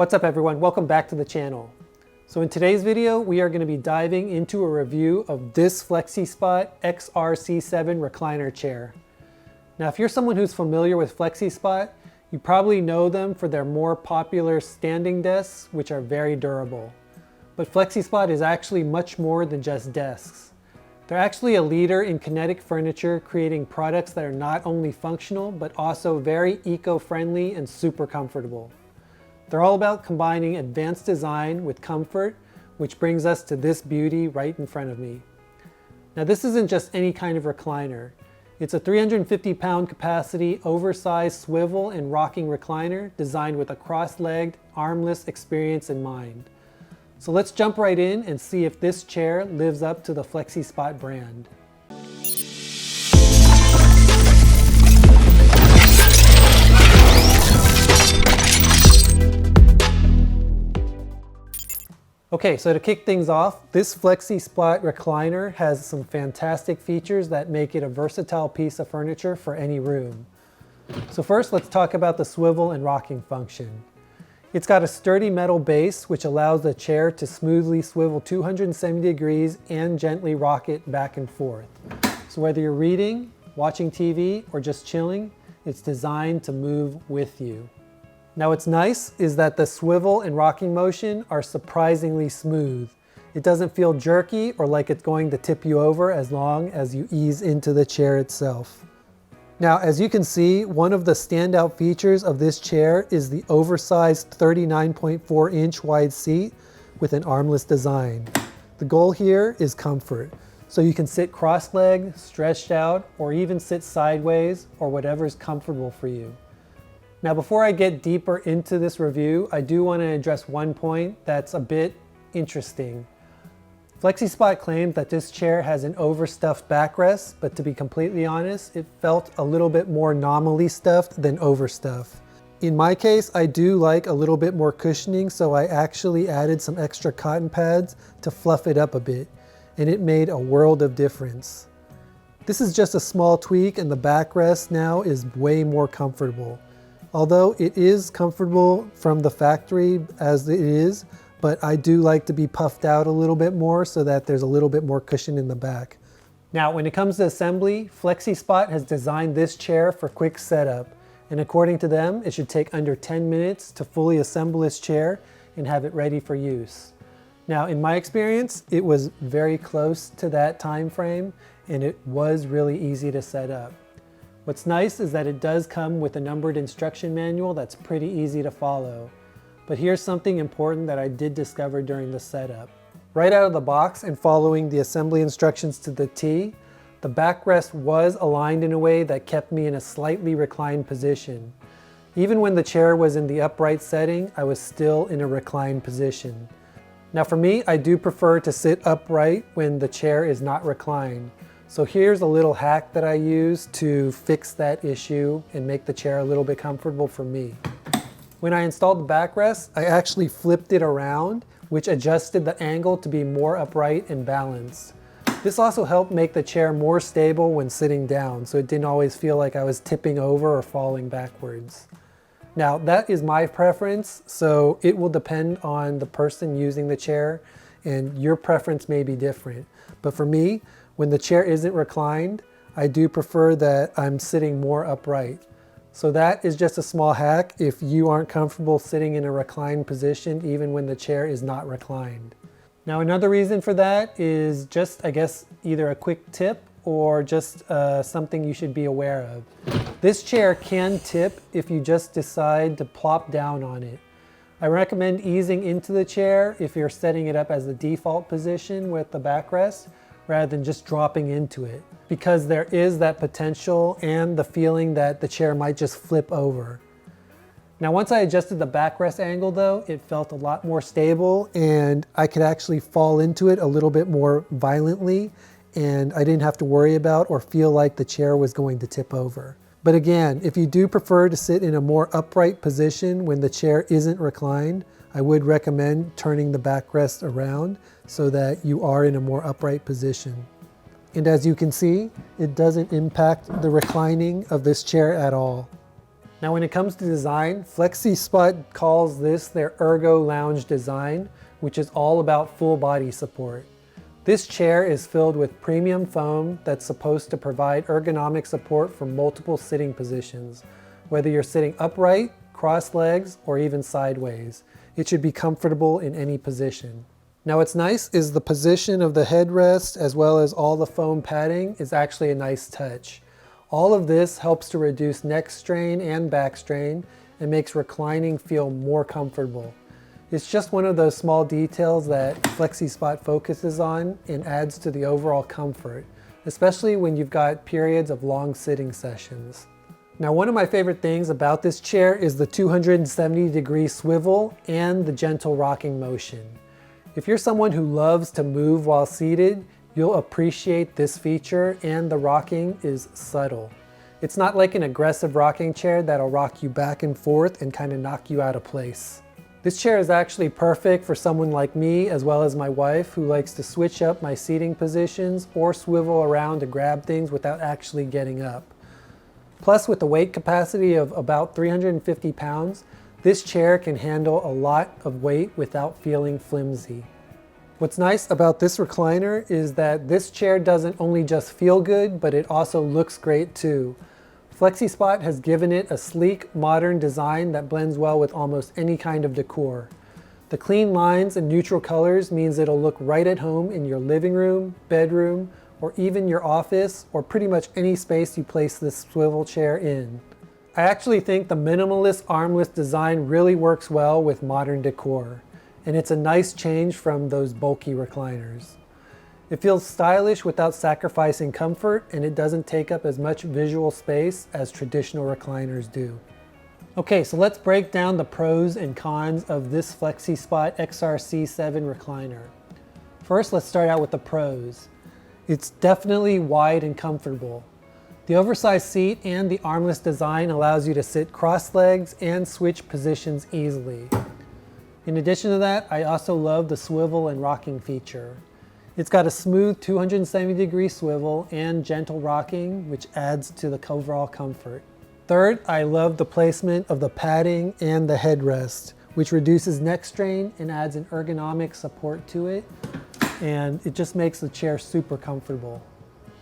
What's up everyone, welcome back to the channel. So in today's video, we are going to be diving into a review of this FlexiSpot XRC7 Recliner chair. Now if you're someone who's familiar with FlexiSpot, you probably know them for their more popular standing desks, which are very durable. But FlexiSpot is actually much more than just desks. They're actually a leader in kinetic furniture, creating products that are not only functional, but also very eco-friendly and super comfortable. They're all about combining advanced design with comfort, which brings us to this beauty right in front of me. Now this isn't just any kind of recliner. It's a 350-pound capacity, oversized swivel and rocking recliner designed with a cross-legged, armless experience in mind. So let's jump right in and see if this chair lives up to the FlexiSpot brand. Okay, so to kick things off, this FlexiSpot recliner has some fantastic features that make it a versatile piece of furniture for any room. So first, let's talk about the swivel and rocking function. It's got a sturdy metal base, which allows the chair to smoothly swivel 270 degrees and gently rock it back and forth. So whether you're reading, watching TV, or just chilling, it's designed to move with you. Now what's nice is that the swivel and rocking motion are surprisingly smooth. It doesn't feel jerky or like it's going to tip you over as long as you ease into the chair itself. Now as you can see, one of the standout features of this chair is the oversized 39.4 inch wide seat with an armless design. The goal here is comfort. So you can sit cross-legged, stretched out, or even sit sideways or whatever's comfortable for you. Now before I get deeper into this review, I do want to address one point that's a bit interesting. FlexiSpot claimed that this chair has an overstuffed backrest, but to be completely honest, it felt a little bit more nominally stuffed than overstuffed. In my case, I do like a little bit more cushioning, so I actually added some extra cotton pads to fluff it up a bit, and it made a world of difference. This is just a small tweak, and the backrest now is way more comfortable. Although it is comfortable from the factory as it is, but I do like to be puffed out a little bit more so that there's a little bit more cushion in the back. Now, when it comes to assembly, FlexiSpot has designed this chair for quick setup. And according to them, it should take under 10 minutes to fully assemble this chair and have it ready for use. Now, in my experience, it was very close to that time frame, and it was really easy to set up. What's nice is that it does come with a numbered instruction manual that's pretty easy to follow. But here's something important that I did discover during the setup. Right out of the box and following the assembly instructions to the T, the backrest was aligned in a way that kept me in a slightly reclined position. Even when the chair was in the upright setting, I was still in a reclined position. Now for me, I do prefer to sit upright when the chair is not reclined. So here's a little hack that I use to fix that issue and make the chair a little bit comfortable for me. When I installed the backrest, I actually flipped it around, which adjusted the angle to be more upright and balanced. This also helped make the chair more stable when sitting down, so it didn't always feel like I was tipping over or falling backwards. Now that is my preference, so it will depend on the person using the chair, and your preference may be different. But for me, when the chair isn't reclined, I do prefer that I'm sitting more upright. So that is just a small hack if you aren't comfortable sitting in a reclined position even when the chair is not reclined. Now another reason for that is just, I guess, either a quick tip or just something you should be aware of. This chair can tip if you just decide to plop down on it. I recommend easing into the chair if you're setting it up as the default position with the backrest, rather than just dropping into it, because there is that potential and the feeling that the chair might just flip over. Now once I adjusted the backrest angle though, it felt a lot more stable and I could actually fall into it a little bit more violently, and I didn't have to worry about or feel like the chair was going to tip over. But again, if you do prefer to sit in a more upright position when the chair isn't reclined, I would recommend turning the backrest around so that you are in a more upright position. And as you can see, it doesn't impact the reclining of this chair at all. Now when it comes to design, FlexiSpot calls this their Ergo Lounge design, which is all about full body support. This chair is filled with premium foam that's supposed to provide ergonomic support for multiple sitting positions. Whether you're sitting upright, cross legs, or even sideways, it should be comfortable in any position. Now what's nice is the position of the headrest as well as all the foam padding is actually a nice touch. All of this helps to reduce neck strain and back strain and makes reclining feel more comfortable. It's just one of those small details that FlexiSpot focuses on and adds to the overall comfort, especially when you've got periods of long sitting sessions. Now one of my favorite things about this chair is the 270-degree swivel and the gentle rocking motion. If you're someone who loves to move while seated, you'll appreciate this feature, and the rocking is subtle. It's not like an aggressive rocking chair that'll rock you back and forth and kind of knock you out of place. This chair is actually perfect for someone like me as well as my wife who likes to switch up my seating positions or swivel around to grab things without actually getting up. Plus, with the weight capacity of about 350 pounds, this chair can handle a lot of weight without feeling flimsy. What's nice about this recliner is that this chair doesn't only just feel good, but it also looks great too. FlexiSpot has given it a sleek, modern design that blends well with almost any kind of decor. The clean lines and neutral colors means it'll look right at home in your living room, bedroom, or even your office, or pretty much any space you place this swivel chair in. I actually think the minimalist armless design really works well with modern decor, and it's a nice change from those bulky recliners. It feels stylish without sacrificing comfort, and it doesn't take up as much visual space as traditional recliners do. Okay, so let's break down the pros and cons of this FlexiSpot XRC7 recliner. First, let's start out with the pros. It's definitely wide and comfortable. The oversized seat and the armless design allows you to sit cross legs and switch positions easily. In addition to that, I also love the swivel and rocking feature. It's got a smooth 270-degree swivel and gentle rocking, which adds to the overall comfort. Third, I love the placement of the padding and the headrest, which reduces neck strain and adds an ergonomic support to it, and it just makes the chair super comfortable.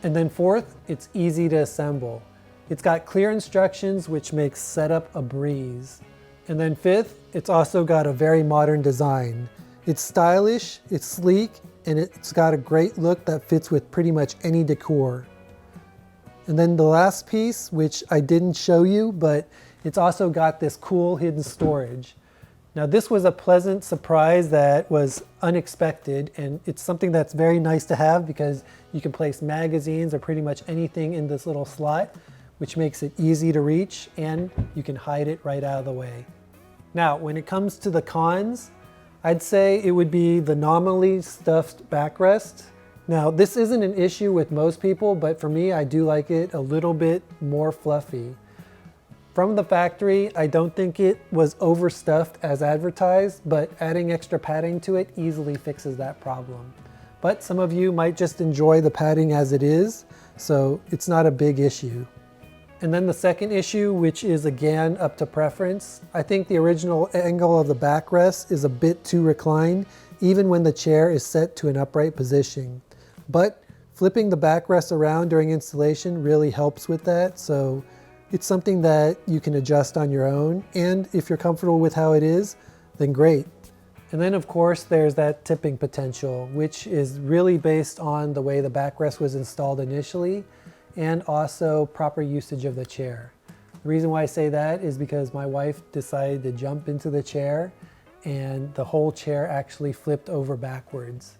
And then fourth, it's easy to assemble. It's got clear instructions, which makes setup a breeze. And then fifth, it's also got a very modern design. It's stylish, it's sleek, and it's got a great look that fits with pretty much any decor. And then the last piece, which I didn't show you, but it's also got this cool hidden storage. Now this was a pleasant surprise that was unexpected, and it's something that's very nice to have because you can place magazines or pretty much anything in this little slot, which makes it easy to reach, and you can hide it right out of the way. Now, when it comes to the cons, I'd say it would be the nominally stuffed backrest. Now, this isn't an issue with most people, but for me, I do like it a little bit more fluffy. From the factory, I don't think it was overstuffed as advertised, but adding extra padding to it easily fixes that problem. But some of you might just enjoy the padding as it is, so it's not a big issue. And then the second issue, which is again up to preference, I think the original angle of the backrest is a bit too reclined, even when the chair is set to an upright position. But flipping the backrest around during installation really helps with that, so it's something that you can adjust on your own, and if you're comfortable with how it is, then great. And then of course there's that tipping potential, which is really based on the way the backrest was installed initially, and also proper usage of the chair. The reason why I say that is because my wife decided to jump into the chair, and the whole chair actually flipped over backwards.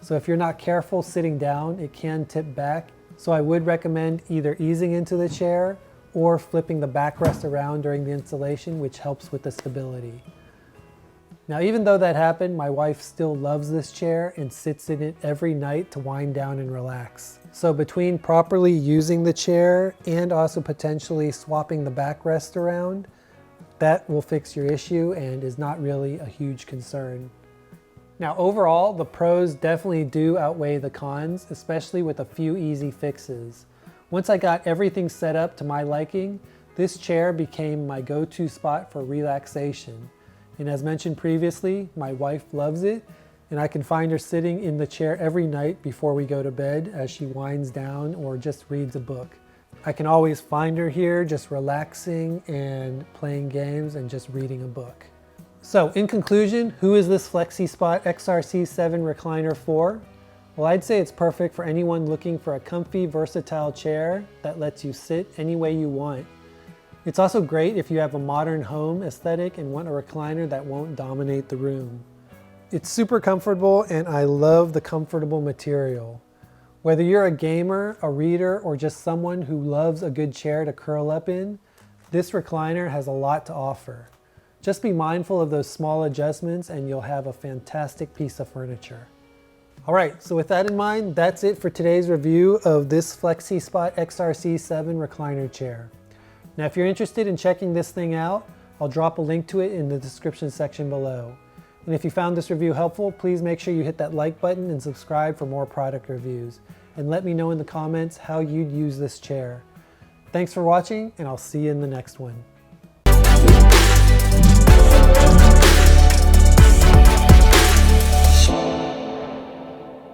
So if you're not careful sitting down, it can tip back. So I would recommend either easing into the chair or flipping the backrest around during the installation, which helps with the stability. Now, even though that happened, my wife still loves this chair and sits in it every night to wind down and relax. So between properly using the chair and also potentially swapping the backrest around, that will fix your issue and is not really a huge concern. Now, overall, the pros definitely do outweigh the cons, especially with a few easy fixes. Once I got everything set up to my liking, This chair became my go-to spot for relaxation. And as mentioned previously, my wife loves it, and I can find her sitting in the chair every night before we go to bed as she winds down or just reads a book. I can always find her here just relaxing and playing games and just reading a book. So in conclusion, who is this FlexiSpot XRC7 Recliner for? Well, I'd say it's perfect for anyone looking for a comfy, versatile chair that lets you sit any way you want. It's also great if you have a modern home aesthetic and want a recliner that won't dominate the room. It's super comfortable, and I love the comfortable material. Whether you're a gamer, a reader, or just someone who loves a good chair to curl up in, this recliner has a lot to offer. Just be mindful of those small adjustments and you'll have a fantastic piece of furniture. All right, so with that in mind, that's it for today's review of this FlexiSpot XRC7 recliner chair. Now, if you're interested in checking this thing out, I'll drop a link to it in the description section below. And if you found this review helpful, please make sure you hit that like button and subscribe for more product reviews. And let me know in the comments how you'd use this chair. Thanks for watching, and I'll see you in the next one.